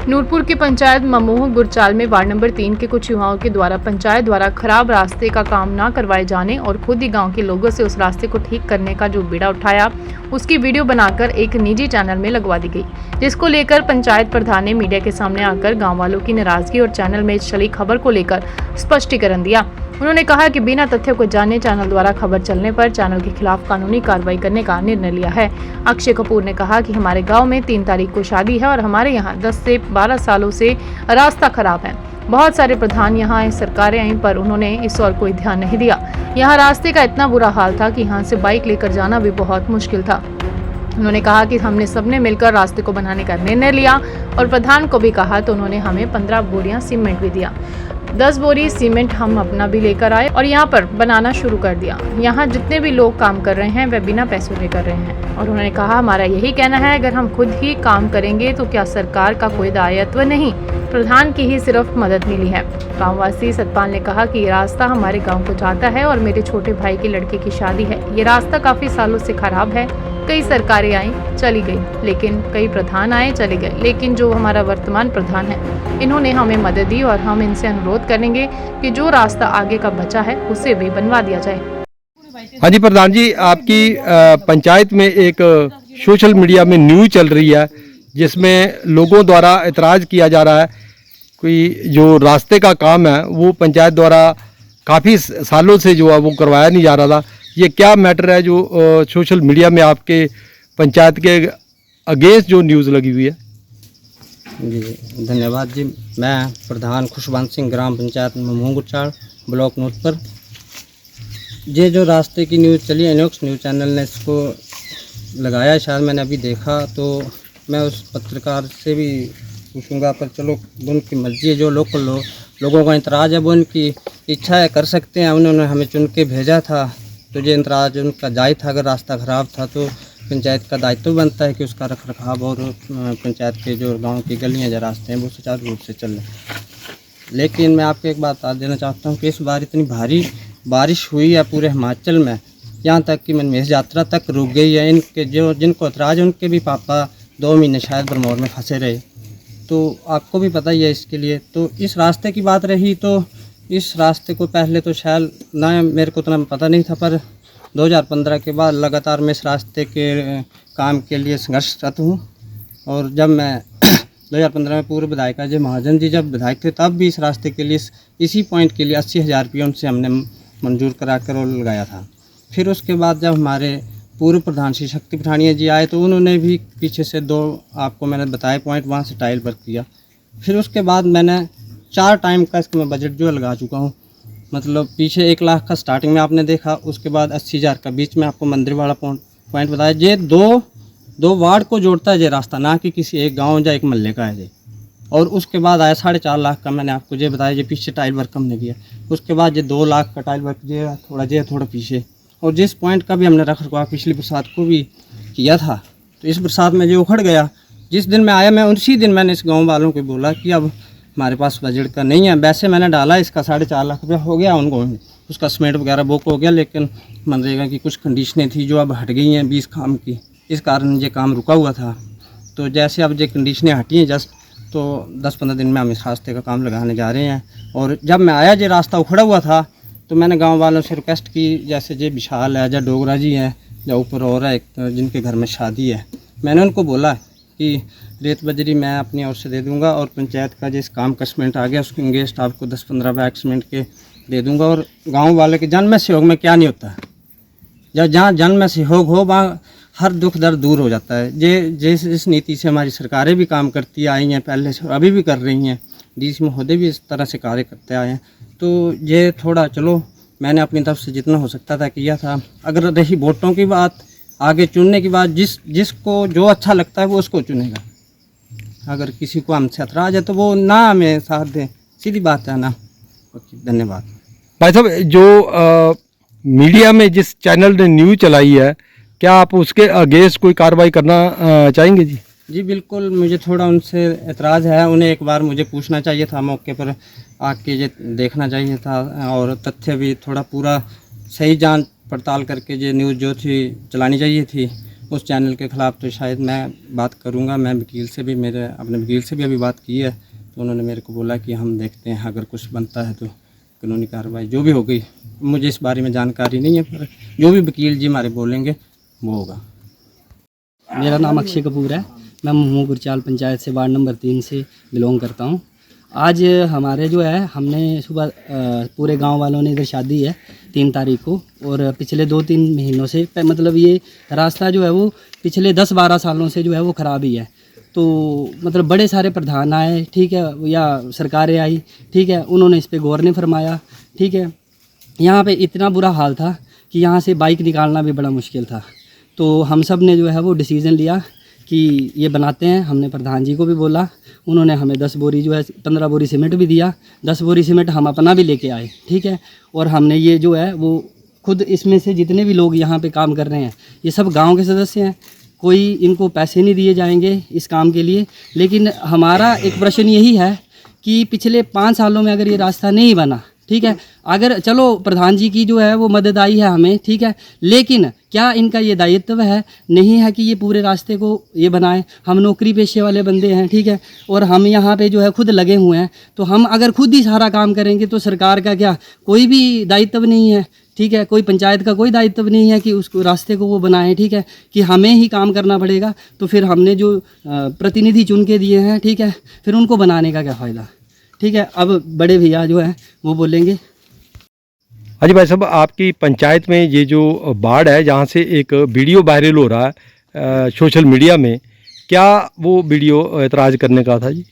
नूरपुर की पंचायत ममोह गुरचाल में ward number 3 के कुछ युवाओं के द्वारा पंचायत द्वारा खराब रास्ते का काम न करवाए जाने और खुद ही गांव के लोगों से उस रास्ते को ठीक करने का जो बीड़ा उठाया, उसकी वीडियो बनाकर एक निजी चैनल में लगवा दी गई, जिसको लेकर पंचायत प्रधान ने मीडिया के सामने आकर गाँव वालों की नाराजगी और चैनल में चली खबर को लेकर स्पष्टीकरण दिया। उन्होंने कहा कि बिना तथ्य को जाने चैनल द्वारा खबर चलने पर चैनल के खिलाफ कानूनी कार्रवाई करने का निर्णय लिया है। अक्षय कपूर ने कहा कि हमारे गांव में 3 तारीख को शादी है और हमारे यहां 10 से 12 सालों से रास्ता खराब है। बहुत सारे प्रधान यहाँ आए, सरकारें आई, पर उन्होंने इस और कोई ध्यान नहीं दिया। यहाँ रास्ते का इतना बुरा हाल था कि यहाँ से बाइक लेकर जाना भी बहुत मुश्किल था। उन्होंने कहा कि हमने सबने मिलकर रास्ते को बनाने का निर्णय लिया और प्रधान को भी कहा तो उन्होंने हमें 15 बोरियां सीमेंट भी दिया। 10 बोरी सीमेंट हम अपना भी लेकर आए और यहाँ पर बनाना शुरू कर दिया। यहाँ जितने भी लोग काम कर रहे हैं वह बिना पैसों के कर रहे हैं। और उन्होंने कहा हमारा यही कहना है, अगर हम खुद ही काम करेंगे तो क्या सरकार का कोई दायित्व नहीं, प्रधान की ही सिर्फ मदद मिली है। गाँववासी सतपाल ने कहा कि ये रास्ता हमारे गाँव को जाता है और मेरे छोटे भाई के लड़के की शादी है। ये रास्ता काफ़ी सालों से खराब है। कई सरकारें आई चली गई, लेकिन कई प्रधान आए चले गए, लेकिन जो हमारा वर्तमान प्रधान है इन्होंने हमें मदद दी और हम इनसे अनुरोध करेंगे कि जो रास्ता आगे का बचा है उसे भी बनवा दिया जाए। हाँ जी प्रधान जी, आपकी पंचायत में एक सोशल मीडिया में न्यूज़ चल रही है जिसमें लोगों द्वारा एतराज़ किया जा रहा है कि जो रास्ते का काम है वो पंचायत द्वारा काफ़ी सालों से जो है वो करवाया नहीं जा रहा था। ये क्या मैटर है जो सोशल मीडिया में आपके पंचायत के अगेंस्ट जो न्यूज़ लगी हुई है? जी धन्यवाद जी। मैं प्रधान खुशवंत सिंह, ग्राम पंचायत ममोह गुरचाल, ब्लॉक नूरपुर। ये जो रास्ते की न्यूज़ चली, इनॉक्स न्यूज़ चैनल ने इसको लगाया, शायद मैंने अभी देखा, तो मैं उस पत्रकार से भी पूछूंगा, पर चलो उनकी मर्जी है। जो लोगों का इंतराज़ है वो उनकी इच्छा है, कर सकते हैं। उन्होंने हमें चुन के भेजा था तो ये इंतराज़ उनका जायज़ था। अगर रास्ता ख़राब था तो पंचायत का दायित्व बनता है कि उसका रख रखाव और पंचायत के जो गांव की गलियां या रास्ते हैं वो सुचारू रूप से चलें। लेकिन मैं आपको एक बात बता देना चाहता हूं कि इस बार इतनी भारी बारिश हुई है पूरे हिमाचल में, यहाँ तक कि मनमेश यात्रा तक रुक गई है। इनके जो जिनको एतराज़ है उनके भी पापा 2 महीने शायद बरमौर में फंसे रहे, तो आपको भी पता ही है इसके लिए। तो इस रास्ते की बात रही तो इस रास्ते को पहले तो शायद ना मेरे को उतना पता नहीं था, पर 2015 के बाद लगातार मैं इस रास्ते के काम के लिए संघर्षरत हूँ। और जब मैं 2015 में पूर्व विधायक अजय महाजन जी जब विधायक थे तब भी इस रास्ते के लिए इसी पॉइंट के लिए 80,000 रुपये उनसे हमने मंजूर करा कर और लगाया था। फिर उसके बाद जब हमारे पूर्व प्रधान श्री शक्ति पठानिया जी आए तो उन्होंने भी पीछे से 2 आपको मैंने बताए पॉइंट वहाँ से टाइल वर्क किया। फिर उसके बाद मैंने 4 टाइम का इसका मैं बजट जो लगा चुका हूँ। मतलब पीछे 1 लाख का स्टार्टिंग में आपने देखा, उसके बाद 80,000 का बीच में आपको मंदिर वाला पॉइंट बताया। ये दो वार्ड को जोड़ता है ये रास्ता, ना कि किसी एक गांव या एक महल्ले का है ये। और उसके बाद आया 4.5 लाख का, मैंने आपको ये बताया, ये पीछे टाइल वर्क हमने किया। उसके बाद ये 2 लाख का टाइल वर्क ये थोड़ा पीछे। और जिस पॉइंट का भी हमने रख रखा पिछली बरसात को भी किया था, तो इस बरसात में जो उखड़ गया। जिस दिन मैं आया मैं उसी दिन मैंने इस गाँव वालों को बोला कि अब हमारे पास बजट का नहीं है। वैसे मैंने डाला इसका 4.5 लाख रुपया हो गया उनको, उसका सीमेंट वगैरह बुक हो गया, लेकिन मनरेगा की कुछ कंडीशनें थी जो अब हट गई हैं 20 काम की, इस कारण ये काम रुका हुआ था। तो जैसे अब ये कंडीशनें हटी हैं जस्ट, तो 10-15 दिन में हम इस रास्ते का काम लगाने जा रहे हैं। और जब मैं आया ये रास्ता उखड़ा हुआ था तो मैंने गाँव वालों से रिक्वेस्ट की, जैसे ये विशाल है, या डोगरा जी हैं, या ऊपर और है जिनके घर में शादी है, मैंने उनको बोला कि रेत बजरी मैं अपनी ओर से दे दूंगा और पंचायत का जिस काम का सीमेंट आ गया उसके इंगे स्टाफ को 10-15 बैग सीमेंट के दे दूंगा। और गांव वाले के जन में सहयोग में क्या नहीं होता है, जब जहाँ जन में सहयोग हो वहाँ हर दुख दर्द दूर हो जाता है। जिस नीति से हमारी सरकारें भी काम करती आई हैं पहले से, अभी भी कर रही हैं, डीसी महोदय भी इस तरह से कार्य करते आए हैं। तो ये थोड़ा चलो मैंने अपनी तरफ से जितना हो सकता था किया था। अगर रही वोटों की बात, आगे चुनने की बात, जिसको जो अच्छा लगता है वो उसको चुनेगा। अगर किसी को हमसे एतराज है तो वो ना हमें साथ दें, सीधी बात है ना। ओके, धन्यवाद। भाई साहब, जो मीडिया में जिस चैनल ने न्यूज़ चलाई है, क्या आप उसके अगेंस्ट कोई कार्रवाई करना चाहेंगे? जी बिल्कुल, मुझे थोड़ा उनसे एतराज़ है। उन्हें एक बार मुझे पूछना चाहिए था, मौके पर आके ये देखना चाहिए था और तथ्य भी थोड़ा पूरा सही जांच पड़ताल करके ये न्यूज़ जो थी चलानी चाहिए थी। उस चैनल के ख़िलाफ़ तो शायद मैं बात करूँगा। मैं वकील से भी अपने वकील से भी अभी बात की है, तो उन्होंने मेरे को बोला कि हम देखते हैं, अगर कुछ बनता है तो कानूनी कार्रवाई जो भी होगी। मुझे इस बारे में जानकारी नहीं है, पर जो भी वकील जी हमारे बोलेंगे वो होगा। मेरा नाम अक्षय कपूर है। मैं महमू गुरचाल पंचायत से वार्ड नंबर 3 से बिलोंग करता हूँ। आज हमारे जो है, हमने सुबह पूरे गांव वालों ने इधर शादी है 3 तारीख को, और पिछले 2-3 महीनों से मतलब ये रास्ता जो है वो पिछले 10-12 सालों से जो है वो ख़राब ही है। तो मतलब बड़े सारे प्रधान आए, ठीक है, या सरकारें आई, ठीक है, उन्होंने इस पर गौर नहीं फरमाया, ठीक है। यहाँ पे इतना बुरा हाल था कि यहाँ से बाइक निकालना भी बड़ा मुश्किल था। तो हम सब ने जो है वो डिसीज़न लिया कि ये बनाते हैं। हमने प्रधान जी को भी बोला, उन्होंने हमें 10 बोरी जो है 15 बोरी सीमेंट भी दिया। 10 बोरी सीमेंट हम अपना भी लेके आए, ठीक है। और हमने ये जो है वो खुद, इसमें से जितने भी लोग यहाँ पे काम कर रहे हैं ये सब गांव के सदस्य हैं। कोई इनको पैसे नहीं दिए जाएंगे इस काम के लिए। लेकिन हमारा एक प्रश्न यही है कि पिछले 5 सालों में अगर ये रास्ता नहीं बना, ठीक है, अगर चलो प्रधान जी की जो है वो मदद आई है हमें, ठीक है, लेकिन क्या इनका ये दायित्व है नहीं है कि ये पूरे रास्ते को ये बनाएं। हम नौकरी पेशे वाले बंदे हैं, ठीक है, और हम यहाँ पे जो है खुद लगे हुए हैं। तो हम अगर खुद ही सारा काम करेंगे तो सरकार का क्या कोई भी दायित्व नहीं है, ठीक है, कोई पंचायत का कोई दायित्व नहीं है कि उसको रास्ते को वो बनाएं, ठीक है, कि हमें ही काम करना पड़ेगा। तो फिर हमने जो प्रतिनिधि चुन के दिए हैं, ठीक है, फिर उनको बनाने का क्या फ़ायदा, ठीक है। अब बड़े भैया जो है वो बोलेंगे। अजय भाई साहब, आपकी पंचायत में ये जो बाढ़ है, जहाँ से एक वीडियो वायरल हो रहा है सोशल मीडिया में, क्या वो वीडियो एतराज़ करने का था जी?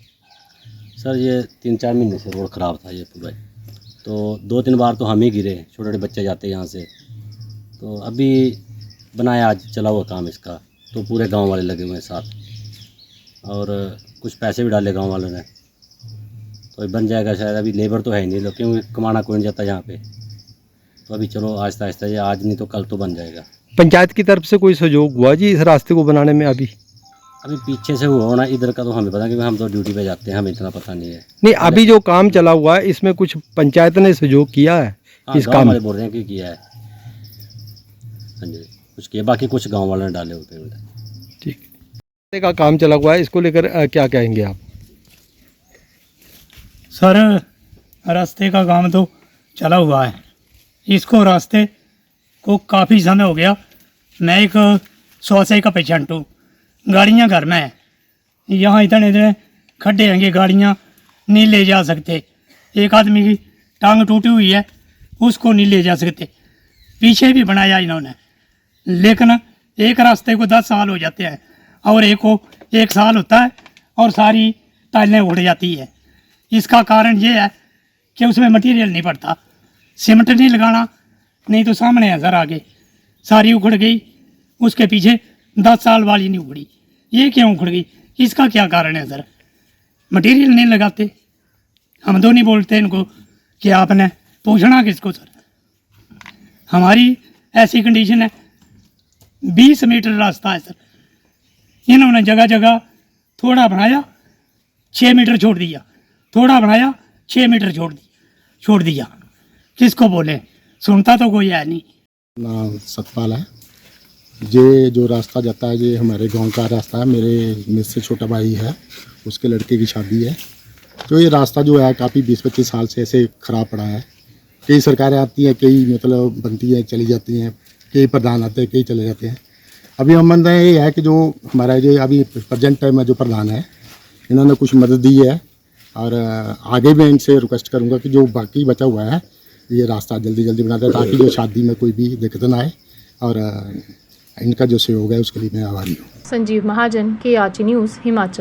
सर ये 3-4 महीने से रोड ख़राब था ये पूरा, तो 2-3 बार तो हम ही गिरे। छोटे छोटे बच्चे जाते हैं यहाँ से, तो अभी बनाया, आज चला हुआ काम इसका, तो पूरे गांव वाले लगे हुए हैं साथ, और कुछ पैसे भी डाले गांव वालों ने, तो ये बन जाएगा शायद। अभी लेबर तो है ही नहीं, लोग क्योंकि कमाना कोई नहीं जाता यहाँ पे, तो अभी चलो आहिस्ता आहिस्ता, ये आज नहीं तो कल तो बन जाएगा। पंचायत की तरफ से कोई सहयोग हुआ जी इस रास्ते को बनाने में? अभी पीछे से हुआ होना, इधर का तो हमें पता, क्योंकि हम तो ड्यूटी पे जाते हैं, हमें इतना पता नहीं है। नहीं, अभी जो काम चला हुआ है इसमें कुछ पंचायत ने सहयोग किया है? हाँ, इस गाँव काम वाले बोल रहे हैं कि किया है, हाँ जी, कुछ किया, बाकी कुछ गाँव वालों ने डाले होते हैं। ठीक, रास्ते का काम चला हुआ है, इसको लेकर क्या कहेंगे आप? सर रास्ते का काम तो चला हुआ है, इसको रास्ते को काफ़ी समय हो गया। मैं एक स्वास्थ्य का पेशेंट हूँ, गाड़ियाँ घर में हैं, यहाँ इतने इतने खड्डे हैं कि गाड़ियाँ नहीं ले जा सकते। एक आदमी की टांग टूटी हुई है, उसको नहीं ले जा सकते। पीछे भी बनाया इन्होंने, लेकिन एक रास्ते को 10 साल हो जाते हैं और एक को 1 साल होता है और सारी टाइलें उड़ जाती है। इसका कारण ये है कि उसमें मटेरियल नहीं पड़ता, सीमेंट नहीं लगाना, नहीं तो सामने है सर आगे सारी उखड़ गई, उसके पीछे 10 साल वाली नहीं उखड़ी। ये क्यों उखड़ गई, इसका क्या कारण है सर? मटेरियल नहीं लगाते। हम तो नहीं बोलते इनको कि आपने पूछना किसको सर। हमारी ऐसी कंडीशन है, 20 मीटर रास्ता है सर, इन्होंने जगह जगह थोड़ा बनाया 6 मीटर छोड़ दिया, थोड़ा बनाया 6 मीटर छोड़ दिया। किसको बोले, सुनता तो कोई है नहीं। नाम सतपाल है। ये जो रास्ता जाता है ये हमारे गांव का रास्ता है, मेरे से छोटा भाई है, उसके लड़के की शादी है। तो ये रास्ता जो है काफ़ी 20-25 साल से ऐसे ख़राब पड़ा है। कई सरकारें आती हैं, कई मतलब बनती हैं चली जाती हैं, कई प्रधान आते हैं, कई चले जाते हैं। अभी हम मानते हैं ये है कि जो हमारा जो अभी प्रेजेंट टाइम में जो प्रधान है, इन्होंने कुछ मदद दी है, और आगे भी इनसे रिक्वेस्ट करूँगा कि जो बाकी बचा हुआ है ये रास्ता जल्दी जल्दी बना दे, ताकि जो शादी में कोई भी दिक्कत ना आए, और इनका जो सहयोग है उसके लिए मैं आभारी हूँ। संजीव महाजन, KRT न्यूज़, हिमाचल।